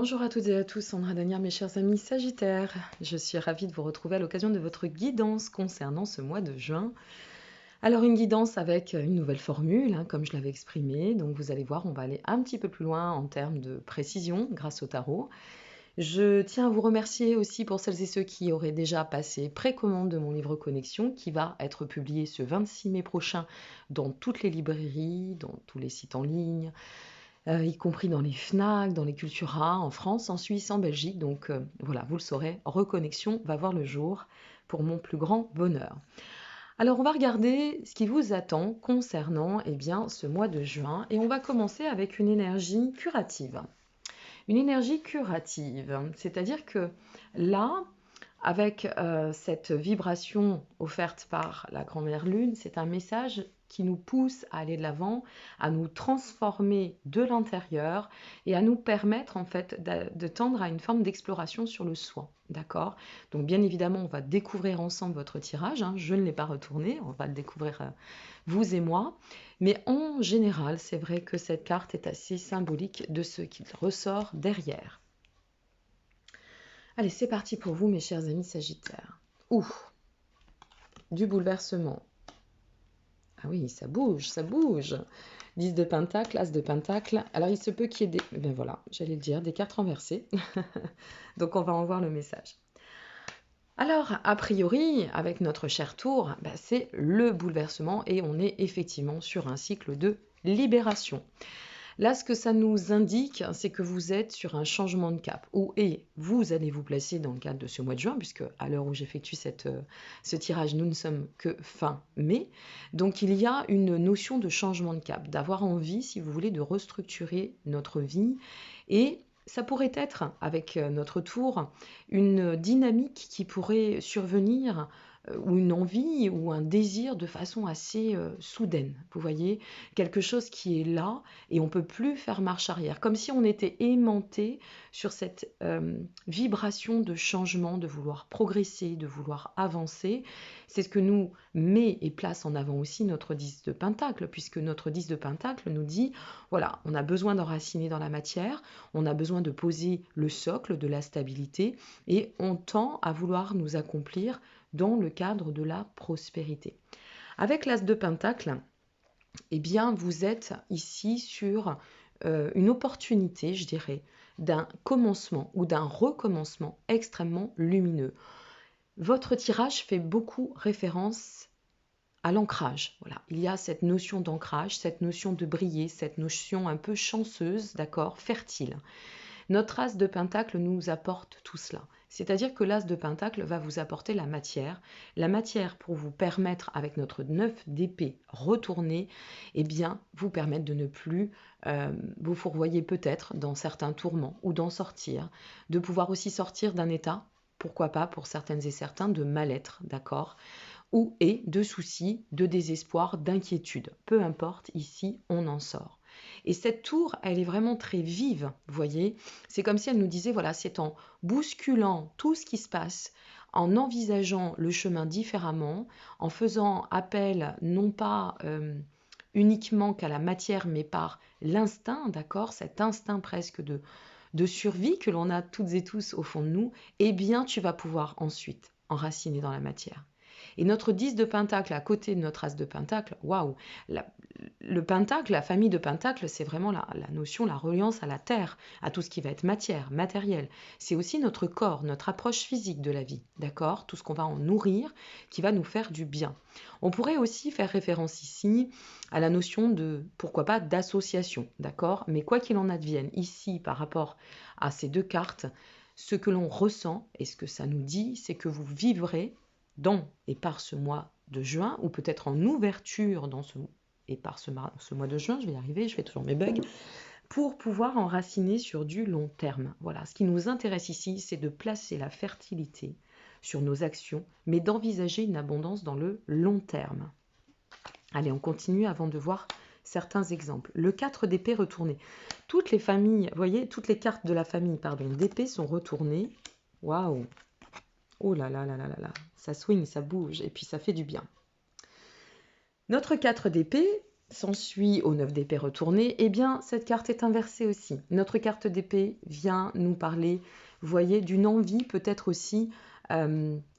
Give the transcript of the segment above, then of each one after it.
Bonjour à toutes et à tous, Sandra Danière, mes chers amis Sagittaires. Je suis ravie de vous retrouver à l'occasion de votre guidance concernant ce mois de juin. Alors une guidance avec une nouvelle formule, comme je l'avais exprimé, donc vous allez voir, on va aller un petit peu plus loin en termes de précision grâce au tarot. Je tiens à vous remercier aussi pour celles et ceux qui auraient déjà passé précommande de mon livre Connexion, qui va être publié ce 26 mai prochain dans toutes les librairies, dans tous les sites en ligne, y compris dans les Fnac, dans les Cultura, en France, en Suisse, en Belgique. Donc voilà, vous le saurez, Reconnexion va voir le jour pour mon plus grand bonheur. Alors on va regarder ce qui vous attend concernant ce mois de juin et on va commencer avec une énergie curative. Une énergie curative, c'est-à-dire que là, avec cette vibration offerte par la grand-mère lune, c'est un message qui nous pousse à aller de l'avant, à nous transformer de l'intérieur et à nous permettre en fait de tendre à une forme d'exploration sur le soi. D'accord? Donc bien évidemment, on va découvrir ensemble votre tirage. Je ne l'ai pas retourné, on va le découvrir vous et moi. Mais en général, c'est vrai que cette carte est assez symbolique de ce qu'il ressort derrière. Allez, c'est parti pour vous, mes chers amis Sagittaires. Ouh, du bouleversement. Ah oui, ça bouge, ça bouge. 10 de pentacle, as de pentacle. Alors, il se peut qu'il y ait des... Ben voilà, j'allais le dire, des cartes renversées. Donc, on va en voir le message. Alors, a priori, avec notre cher tour, c'est le bouleversement et on est effectivement sur un cycle de libération. Là, ce que ça nous indique, c'est que vous êtes sur un changement de cap. Et vous allez vous placer dans le cadre de ce mois de juin, puisque à l'heure où j'effectue ce tirage, nous ne sommes que fin mai. Donc il y a une notion de changement de cap, d'avoir envie, si vous voulez, de restructurer notre vie. Et ça pourrait être, avec notre tour, une dynamique qui pourrait survenir ou une envie ou un désir de façon assez soudaine. Vous voyez, quelque chose qui est là et on ne peut plus faire marche arrière, comme si on était aimanté sur cette vibration de changement, de vouloir progresser, de vouloir avancer. C'est ce que nous met et place en avant aussi notre 10 de pentacle, puisque notre 10 de pentacle nous dit, voilà, on a besoin d'enraciner dans la matière, on a besoin de poser le socle de la stabilité et on tend à vouloir nous accomplir dans le cadre de la prospérité. Avec l'as de pentacle, eh bien, vous êtes ici sur une opportunité, je dirais, d'un commencement ou d'un recommencement extrêmement lumineux. Votre tirage fait beaucoup référence à l'ancrage. Voilà, il y a cette notion d'ancrage, cette notion de briller, cette notion un peu chanceuse, d'accord, fertile. Notre as de pentacle nous apporte tout cela. C'est-à-dire que l'as de pentacle va vous apporter la matière pour vous permettre, avec notre 9 d'épée retourné, vous permettre de ne plus vous fourvoyer peut-être dans certains tourments ou d'en sortir, de pouvoir aussi sortir d'un état, pourquoi pas pour certaines et certains, de mal-être, d'accord, et de soucis, de désespoir, d'inquiétude. Peu importe, ici, on en sort. Et cette tour, elle est vraiment très vive, vous voyez. C'est comme si elle nous disait, voilà, c'est en bousculant tout ce qui se passe, en envisageant le chemin différemment, en faisant appel non pas uniquement qu'à la matière, mais par l'instinct, d'accord, cet instinct presque de survie que l'on a toutes et tous au fond de nous, tu vas pouvoir ensuite enraciner dans la matière. Et notre 10 de pentacle à côté de notre as de pentacle, waouh, le pentacle, la famille de pentacle, c'est vraiment la notion, la reliance à la terre, à tout ce qui va être matière, matériel. C'est aussi notre corps, notre approche physique de la vie, d'accord? Tout ce qu'on va en nourrir, qui va nous faire du bien. On pourrait aussi faire référence ici à la notion de, pourquoi pas, d'association, d'accord? Mais quoi qu'il en advienne, ici, par rapport à ces deux cartes, ce que l'on ressent et ce que ça nous dit, c'est que vous vivrez dans et par ce mois de juin, ou peut-être en ouverture par ce mois de juin, je vais y arriver, je fais toujours mes bugs, pour pouvoir enraciner sur du long terme. Voilà, ce qui nous intéresse ici, c'est de placer la fertilité sur nos actions, mais d'envisager une abondance dans le long terme. Allez, on continue avant de voir certains exemples. Le 4 d'épée retourné. Toutes les familles, vous voyez, toutes les cartes de la famille, d'épée sont retournées. Waouh! Oh là là là là là là, ça swing, ça bouge, et puis ça fait du bien. Notre 4 d'épée, s'ensuit au 9 d'épée retourné, eh bien, cette carte est inversée aussi. Notre carte d'épée vient nous parler, vous voyez, d'une envie peut-être aussi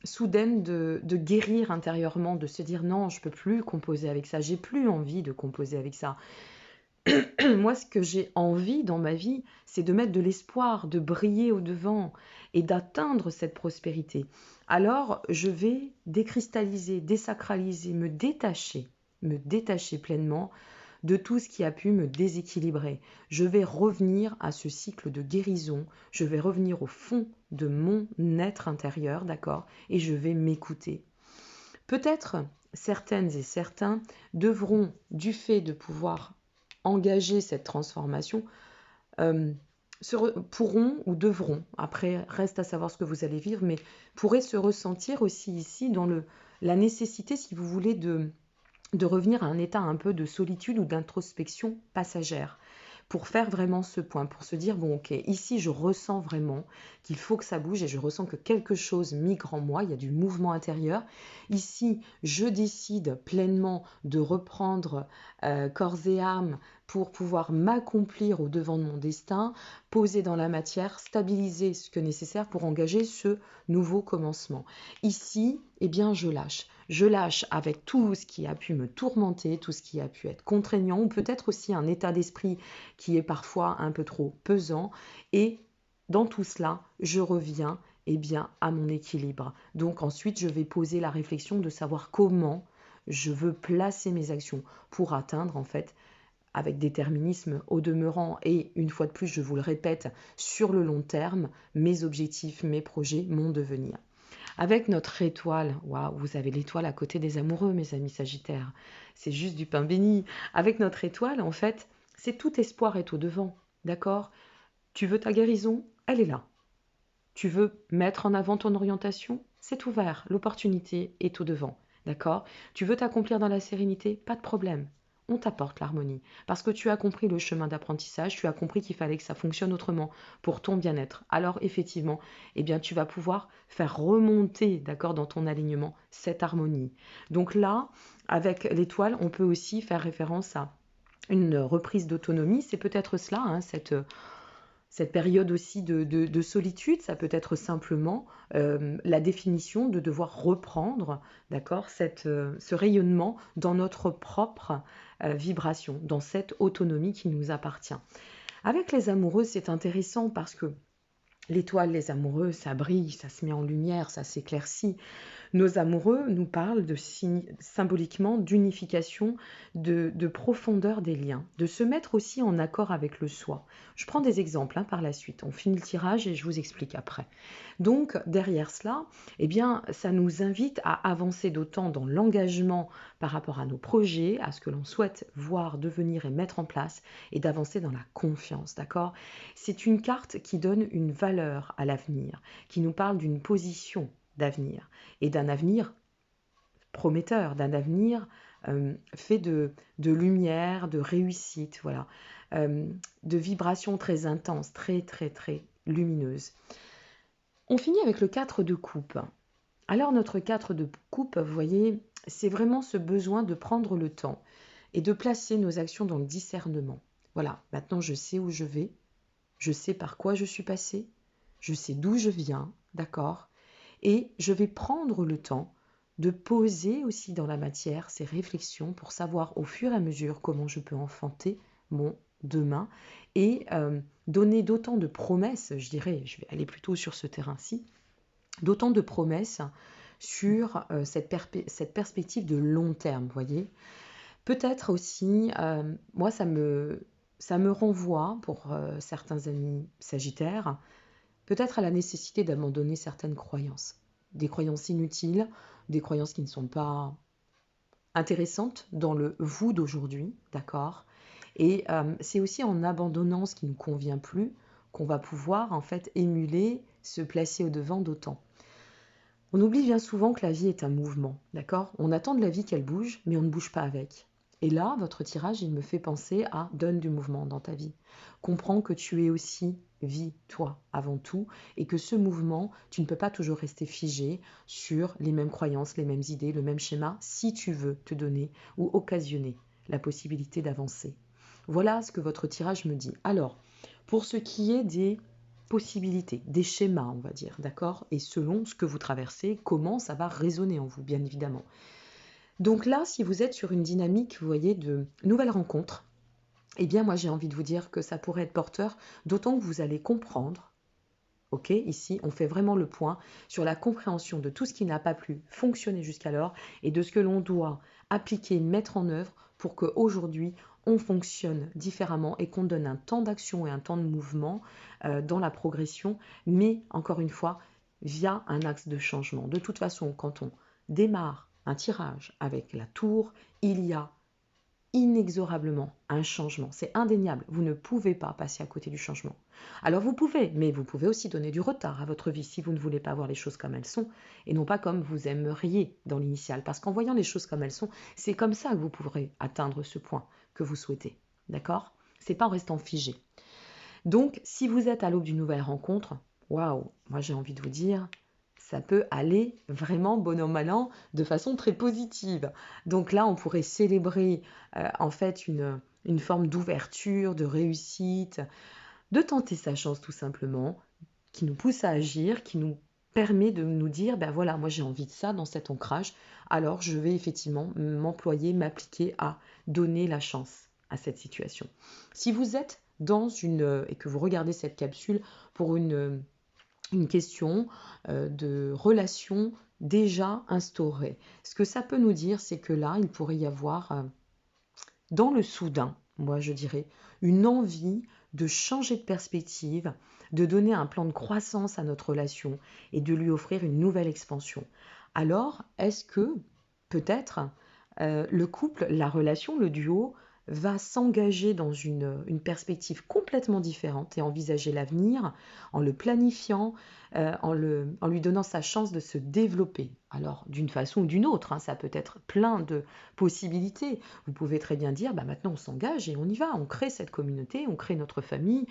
soudaine de guérir intérieurement, de se dire non, je ne peux plus composer avec ça, j'ai plus envie de composer avec ça. Moi, ce que j'ai envie dans ma vie, c'est de mettre de l'espoir, de briller au-devant et d'atteindre cette prospérité. Alors, je vais décristalliser, désacraliser, me détacher pleinement de tout ce qui a pu me déséquilibrer. Je vais revenir à ce cycle de guérison, je vais revenir au fond de mon être intérieur, d'accord? Et je vais m'écouter. Peut-être certaines et certains devront, du fait de pouvoir engager cette transformation, pourront ou devront, après reste à savoir ce que vous allez vivre, mais pourraient se ressentir aussi ici dans la nécessité, si vous voulez, de revenir à un état un peu de solitude ou d'introspection passagère pour faire vraiment ce point, pour se dire, bon ok, ici je ressens vraiment qu'il faut que ça bouge et je ressens que quelque chose migre en moi, il y a du mouvement intérieur. Ici, je décide pleinement de reprendre corps et âme pour pouvoir m'accomplir au devant de mon destin, poser dans la matière, stabiliser ce que nécessaire pour engager ce nouveau commencement. Ici, eh bien, je lâche. Je lâche avec tout ce qui a pu me tourmenter, tout ce qui a pu être contraignant, ou peut-être aussi un état d'esprit qui est parfois un peu trop pesant. Et dans tout cela, je reviens eh bien, à mon équilibre. Donc ensuite, je vais poser la réflexion de savoir comment je veux placer mes actions pour atteindre en fait avec déterminisme au demeurant et une fois de plus, je vous le répète, sur le long terme, mes objectifs, mes projets, mon devenir. Avec notre étoile, waouh, vous avez l'étoile à côté des amoureux, mes amis Sagittaires. C'est juste du pain béni. Avec notre étoile, en fait, c'est tout espoir est au devant. D'accord? Tu veux ta guérison? Elle est là. Tu veux mettre en avant ton orientation? C'est ouvert. L'opportunité est au devant. D'accord? Tu veux t'accomplir dans la sérénité? Pas de problème. On t'apporte l'harmonie. Parce que tu as compris le chemin d'apprentissage, tu as compris qu'il fallait que ça fonctionne autrement pour ton bien-être. Alors effectivement, eh bien, tu vas pouvoir faire remonter, d'accord, dans ton alignement, cette harmonie. Donc là, avec l'étoile, on peut aussi faire référence à une reprise d'autonomie. C'est peut-être cela, hein, cette période aussi de solitude, ça peut être simplement la définition de devoir reprendre, d'accord, ce rayonnement dans notre propre vibration, dans cette autonomie qui nous appartient. Avec les amoureux, c'est intéressant parce que l'étoile, les amoureux, ça brille, ça se met en lumière, ça s'éclaircit. Nos amoureux nous parlent symboliquement d'unification, de profondeur des liens, de se mettre aussi en accord avec le soi. Je prends des exemples par la suite. On finit le tirage et je vous explique après. Donc, derrière cela, eh bien, ça nous invite à avancer d'autant dans l'engagement par rapport à nos projets, à ce que l'on souhaite voir, devenir et mettre en place, et d'avancer dans la confiance, d'accord? C'est une carte qui donne une valeur à l'avenir, qui nous parle d'une position d'avenir et d'un avenir prometteur, d'un avenir fait de lumière, de réussite, voilà, de vibrations très intenses, très très très lumineuses. On finit avec le 4 de coupe. Alors notre 4 de coupe, vous voyez, c'est vraiment ce besoin de prendre le temps et de placer nos actions dans le discernement. Voilà, maintenant je sais où je vais, je sais par quoi je suis passée, je sais d'où je viens, d'accord? Et je vais prendre le temps de poser aussi dans la matière ces réflexions pour savoir au fur et à mesure comment je peux enfanter mon demain et donner d'autant de promesses, je dirais, je vais aller plutôt sur ce terrain-ci, d'autant de promesses sur cette perspective de long terme, vous voyez. Peut-être aussi, moi ça me renvoie pour certains amis sagittaires, peut-être à la nécessité d'abandonner certaines croyances. Des croyances inutiles, des croyances qui ne sont pas intéressantes dans le vous d'aujourd'hui, d'accord? Et c'est aussi en abandonnant ce qui ne nous convient plus qu'on va pouvoir en fait émuler, se placer au devant d'autant. On oublie bien souvent que la vie est un mouvement, d'accord? On attend de la vie qu'elle bouge, mais on ne bouge pas avec. Et là, votre tirage, il me fait penser à donne du mouvement dans ta vie. Comprends que tu es aussi vie, toi, avant tout, et que ce mouvement, tu ne peux pas toujours rester figé sur les mêmes croyances, les mêmes idées, le même schéma, si tu veux te donner ou occasionner la possibilité d'avancer. Voilà ce que votre tirage me dit. Alors, pour ce qui est des possibilités, des schémas, on va dire, d'accord? Et selon ce que vous traversez, comment ça va résonner en vous, bien évidemment. Donc là, si vous êtes sur une dynamique, vous voyez, de nouvelles rencontres, eh bien, moi, j'ai envie de vous dire que ça pourrait être porteur, d'autant que vous allez comprendre. Ok, ici, on fait vraiment le point sur la compréhension de tout ce qui n'a pas pu fonctionner jusqu'alors et de ce que l'on doit appliquer, mettre en œuvre pour qu'aujourd'hui, on fonctionne différemment et qu'on donne un temps d'action et un temps de mouvement dans la progression, mais encore une fois, via un axe de changement. De toute façon, quand on démarre un tirage avec la tour, il y a inexorablement un changement. C'est indéniable. Vous ne pouvez pas passer à côté du changement. Alors vous pouvez, mais vous pouvez aussi donner du retard à votre vie si vous ne voulez pas voir les choses comme elles sont et non pas comme vous aimeriez dans l'initial. Parce qu'en voyant les choses comme elles sont, c'est comme ça que vous pourrez atteindre ce point que vous souhaitez. D'accord? C'est pas en restant figé. Donc, si vous êtes à l'aube d'une nouvelle rencontre, waouh, moi j'ai envie de vous dire, ça peut aller vraiment bon an mal an de façon très positive. Donc là, on pourrait célébrer en fait une forme d'ouverture, de réussite, de tenter sa chance tout simplement, qui nous pousse à agir, qui nous permet de nous dire, ben voilà, moi j'ai envie de ça dans cet ancrage, alors je vais effectivement m'employer, m'appliquer à donner la chance à cette situation. Si vous êtes dans et que vous regardez cette capsule pour une question de relation déjà instaurée, ce que ça peut nous dire, c'est que là, il pourrait y avoir dans le soudain, moi je dirais, une envie de changer de perspective, de donner un plan de croissance à notre relation et de lui offrir une nouvelle expansion. Alors, est-ce que peut-être le couple, la relation, le duo va s'engager dans une perspective complètement différente et envisager l'avenir en le planifiant, en lui donnant sa chance de se développer. Alors, d'une façon ou d'une autre, hein, ça peut être plein de possibilités. Vous pouvez très bien dire, bah maintenant on s'engage et on y va, on crée cette communauté, on crée notre famille,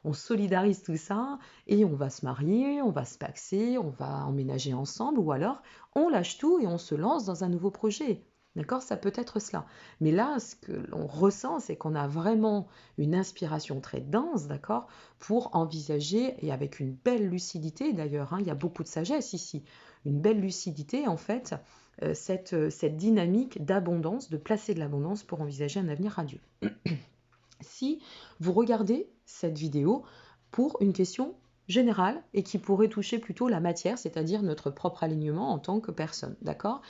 on solidarise tout ça et on va se marier, on va se paxer, on va emménager ensemble ou alors on lâche tout et on se lance dans un nouveau projet. D'accord? Ça peut être cela. Mais là, ce que l'on ressent, c'est qu'on a vraiment une inspiration très dense, d'accord, pour envisager, et avec une belle lucidité d'ailleurs, hein, il y a beaucoup de sagesse ici, une belle lucidité en fait, cette dynamique d'abondance, de placer de l'abondance pour envisager un avenir radieux. Si vous regardez cette vidéo pour une question générale et qui pourrait toucher plutôt la matière, c'est-à-dire notre propre alignement en tant que personne, d'accord?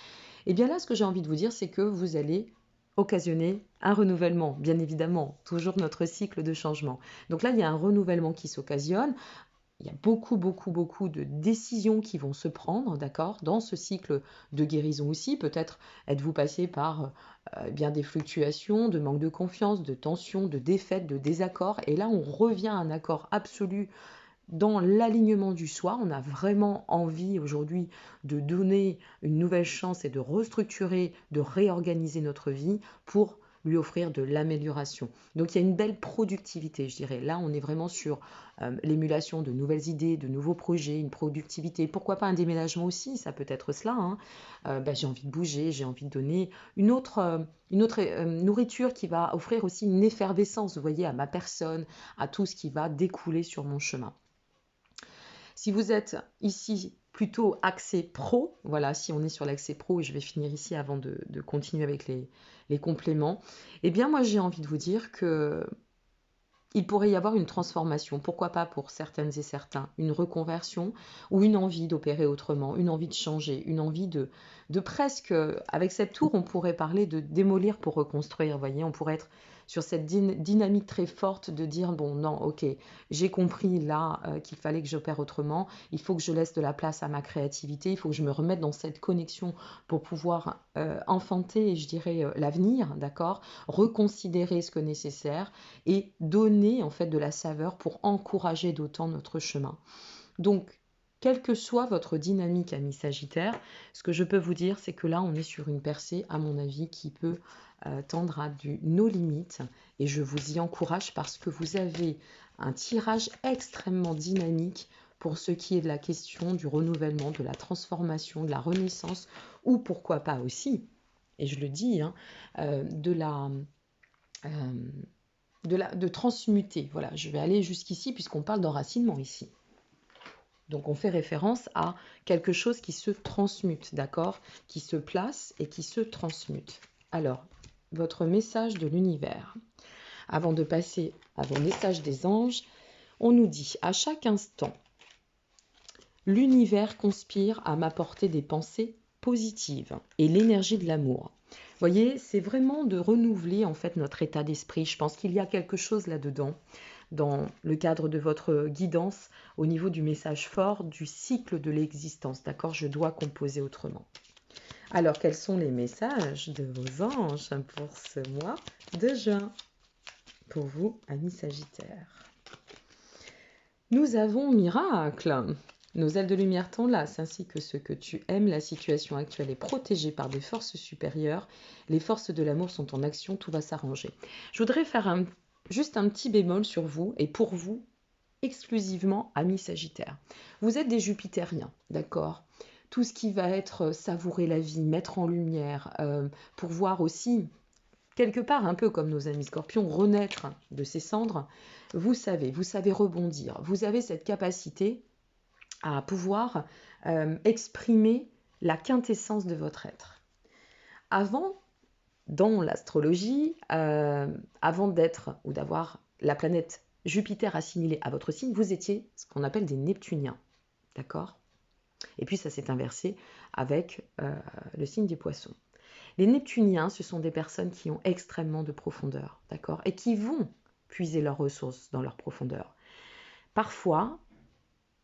Et bien là, ce que j'ai envie de vous dire, c'est que vous allez occasionner un renouvellement, bien évidemment, toujours notre cycle de changement. Donc là, il y a un renouvellement qui s'occasionne. Il y a beaucoup, beaucoup, beaucoup de décisions qui vont se prendre, d'accord, dans ce cycle de guérison aussi. Peut-être êtes-vous passé par bien des fluctuations, de manque de confiance, de tensions, de défaites, de désaccords. Et là, on revient à un accord absolu dans l'alignement du soi. On a vraiment envie aujourd'hui de donner une nouvelle chance et de restructurer, de réorganiser notre vie pour lui offrir de l'amélioration. Donc il y a une belle productivité, je dirais. Là, on est vraiment sur l'émulation de nouvelles idées, de nouveaux projets, une productivité. Pourquoi pas un déménagement aussi, ça peut être cela. Hein. J'ai envie de bouger, j'ai envie de donner une autre nourriture qui va offrir aussi une effervescence, vous voyez, à ma personne, à tout ce qui va découler sur mon chemin. Si vous êtes ici plutôt axé pro, voilà, si on est sur l'accès pro, et je vais finir ici avant de continuer avec les compléments, eh bien moi j'ai envie de vous dire que il pourrait y avoir une transformation, pourquoi pas pour certaines et certains, une reconversion ou une envie d'opérer autrement, une envie de changer, une envie de presque, avec cette tour, on pourrait parler de démolir pour reconstruire, vous voyez, on pourrait être sur cette dynamique très forte de dire, bon, non, ok, j'ai compris là qu'il fallait que j'opère autrement, il faut que je laisse de la place à ma créativité, il faut que je me remette dans cette connexion pour pouvoir enfanter, je dirais, l'avenir, d'accord, reconsidérer ce que nécessaire, et donner en fait de la saveur pour encourager d'autant notre chemin. Donc, quelle que soit votre dynamique, ami Sagittaire, ce que je peux vous dire, c'est que là, on est sur une percée, à mon avis, qui peut tendre à du no limites. Et je vous y encourage parce que vous avez un tirage extrêmement dynamique pour ce qui est de la question du renouvellement, de la transformation, de la renaissance, ou pourquoi pas aussi, et je le dis, hein, de la de transmuter. Voilà, je vais aller jusqu'ici puisqu'on parle d'enracinement ici. Donc on fait référence à quelque chose qui se transmute, d'accord? Qui se place et qui se transmute. Alors, votre message de l'univers. Avant de passer à vos messages des anges, on nous dit à chaque instant, l'univers conspire à m'apporter des pensées positives et l'énergie de l'amour. Vous voyez, c'est vraiment de renouveler en fait notre état d'esprit. Je pense qu'il y a quelque chose là-dedans, dans le cadre de votre guidance, au niveau du message fort du cycle de l'existence. D'accord? Je dois composer autrement. Alors, quels sont les messages de vos anges pour ce mois de juin? Pour vous, amis Sagittaires. Nous avons miracle. Nos ailes de lumière t'enlacent, ainsi que ceux que tu aimes. La situation actuelle est protégée par des forces supérieures. Les forces de l'amour sont en action, tout va s'arranger. Je voudrais faire juste un petit bémol sur vous, et pour vous, exclusivement, amis Sagittaires. Vous êtes des Jupitériens, d'accord? Tout ce qui va être savourer la vie, mettre en lumière, pour voir aussi, quelque part un peu comme nos amis Scorpions, renaître de ses cendres, vous savez rebondir. Vous avez cette capacité à pouvoir exprimer la quintessence de votre être. Avant, dans l'astrologie, avant d'être ou d'avoir la planète Jupiter assimilée à votre signe, vous étiez ce qu'on appelle des Neptuniens, d'accord? Et puis ça s'est inversé avec le signe des Poissons. Les Neptuniens, ce sont des personnes qui ont extrêmement de profondeur, d'accord? Et qui vont puiser leurs ressources dans leur profondeur. Parfois,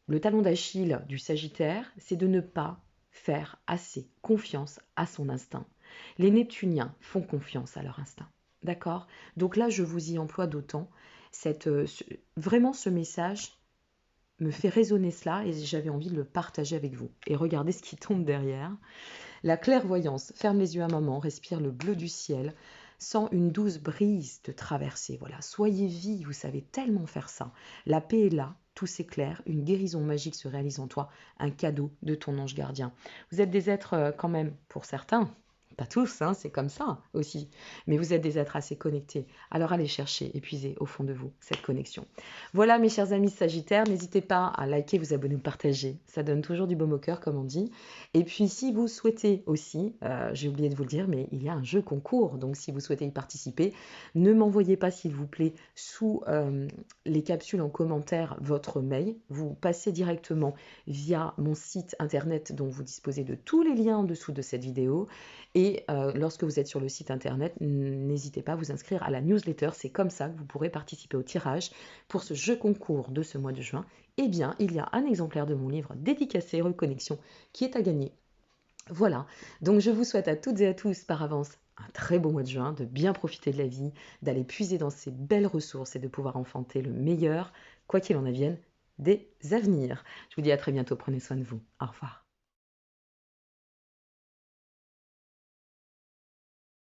le talon d'Achille du Sagittaire, c'est de ne pas faire assez confiance à son instinct. Les Neptuniens font confiance à leur instinct, d'accord? Donc là, je vous y emploie d'autant. Vraiment, ce message me fait résonner cela et j'avais envie de le partager avec vous. Et regardez ce qui tombe derrière. La clairvoyance, ferme les yeux un moment, respire le bleu du ciel, sent une douce brise te traverser. Voilà, soyez vie, vous savez tellement faire ça. La paix est là, tout s'éclaire, une guérison magique se réalise en toi, un cadeau de ton ange gardien. Vous êtes des êtres quand même, pour certains, pas tous, hein, c'est comme ça aussi, mais vous êtes des êtres assez connectés. Alors allez chercher, épuisez au fond de vous cette connexion. Voilà mes chers amis Sagittaires, n'hésitez pas à liker, vous abonner ou partager. Ça donne toujours du baume au cœur comme on dit. Et puis si vous souhaitez aussi, j'ai oublié de vous le dire, mais il y a un jeu concours. Donc si vous souhaitez y participer, ne m'envoyez pas s'il vous plaît sous les capsules en commentaire votre mail. Vous passez directement via mon site internet dont vous disposez de tous les liens en dessous de cette vidéo. Et lorsque vous êtes sur le site internet, n'hésitez pas à vous inscrire à la newsletter. C'est comme ça que vous pourrez participer au tirage pour ce jeu concours de ce mois de juin. Eh bien, il y a un exemplaire de mon livre dédicacé Reconnexion qui est à gagner. Voilà, donc je vous souhaite à toutes et à tous par avance un très beau mois de juin, de bien profiter de la vie, d'aller puiser dans ces belles ressources et de pouvoir enfanter le meilleur, quoi qu'il en advienne, des avenirs. Je vous dis à très bientôt, prenez soin de vous. Au revoir.